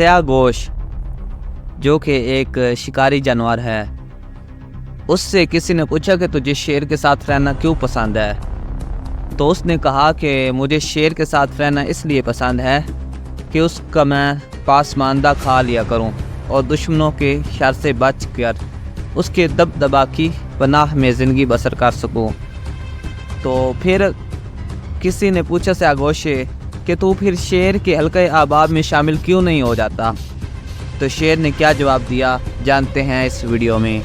سیاہ گوش جو کہ ایک شکاری جانور ہے، اس سے کسی نے پوچھا کہ تجھے شیر کے ساتھ رہنا کیوں پسند ہے؟ تو اس نے کہا کہ مجھے شیر کے ساتھ رہنا اس لیے پسند ہے کہ اس کا میں پسماندہ کھا لیا کروں اور دشمنوں کے شر سے بچ کر اس کے دبدبا کی پناہ میں زندگی بسر کر سکوں۔ تو پھر کسی نے پوچھا سیاہ گوش سے کہ تو پھر شیر کے حلقۂ احباب میں شامل کیوں نہیں ہو جاتا؟ تو شیر نے کیا جواب دیا، جانتے ہیں اس ویڈیو میں۔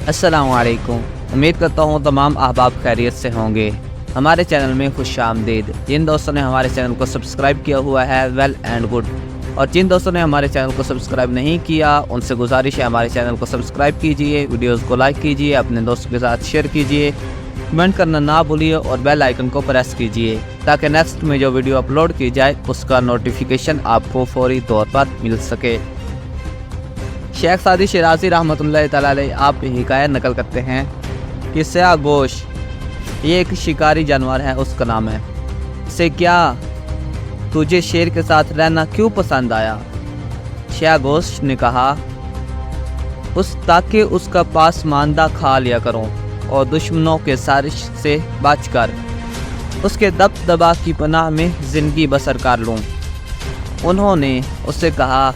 السلام علیکم، امید کرتا ہوں تمام احباب خیریت سے ہوں گے۔ ہمارے چینل میں خوش آمدید۔ جن دوستوں نے ہمارے چینل کو سبسکرائب کیا ہوا ہے ویل اینڈ گڈ، اور جن دوستوں نے ہمارے چینل کو سبسکرائب نہیں کیا ان سے گزارش ہے ہمارے چینل کو سبسکرائب کیجئے، ویڈیوز کو لائک کیجئے، اپنے دوستوں کے ساتھ شیئر کیجئے، کمنٹ کرنا نہ بھولیے اور بیل آئیکن کو پریس کیجئے تاکہ نیکسٹ میں جو ویڈیو اپلوڈ کی جائے اس کا نوٹیفیکیشن آپ کو فوری طور پر مل سکے۔ شیخ سعدی شیرازی رحمۃ اللہ تعالی علیہ آپ حکایت نقل کرتے ہیں کہ سیاہ گوش یہ ایک شکاری جانور ہے، اس کا نام ہے، سے کیا تجھے شیر کے ساتھ رہنا کیوں پسند آیا؟ سیاہ گوش نے کہا تاکہ اس کا پسماندہ کھا لیا کروں اور دشمنوں کے سازش سے بچ کر اس کے دبدبا کی پناہ میں زندگی بسر کر لوں۔ انہوں نے اس سے کہا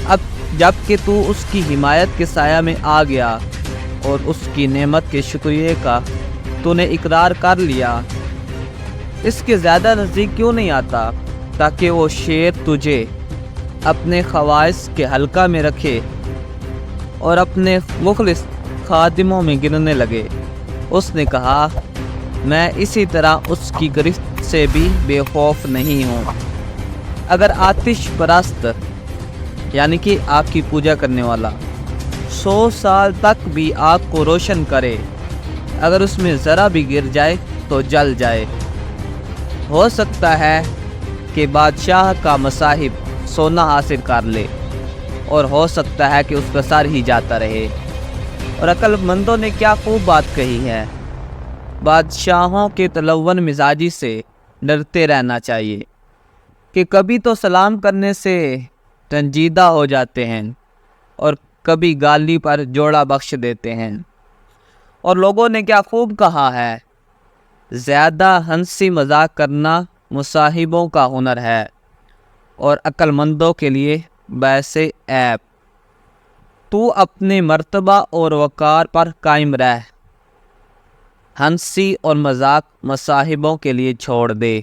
اب جب کہ تو اس کی حمایت کے سایہ میں آ گیا اور اس کی نعمت کے شکریہ کا تو نے اقرار کر لیا، اس کے زیادہ نزدیک کیوں نہیں آتا تاکہ وہ شیر تجھے اپنے خواص کے حلقہ میں رکھے اور اپنے مخلص خادموں میں گننے لگے۔ اس نے کہا میں اسی طرح اس کی گرفت سے بھی بے خوف نہیں ہوں۔ اگر آتش پرست یعنی کہ آگ کی پوجا کرنے والا 100 سال تک بھی آگ کو روشن کرے، اگر اس میں ذرا بھی گر جائے تو جل جائے، ہو سکتا ہے کہ بادشاہ کا مصاحب سونا حاصل کر لے اور ہو سکتا ہے کہ اس کا سر ہی جاتا رہے۔ اور عقل مندوں نے کیا خوب بات کہی ہے، بادشاہوں کے تلون مزاجی سے ڈرتے رہنا چاہیے کہ کبھی تو سلام کرنے سے رنجیدہ ہو جاتے ہیں اور کبھی گالی پر جوڑا بخش دیتے ہیں۔ اور لوگوں نے کیا خوب کہا ہے، زیادہ ہنسی مذاق کرنا مصاحبوں کا ہنر ہے اور عقل مندوں کے لیے باعث عیب۔ تو اپنے مرتبہ اور وقار پر قائم رہ، ہنسی اور مذاق مصاحبوں کے لیے چھوڑ دے۔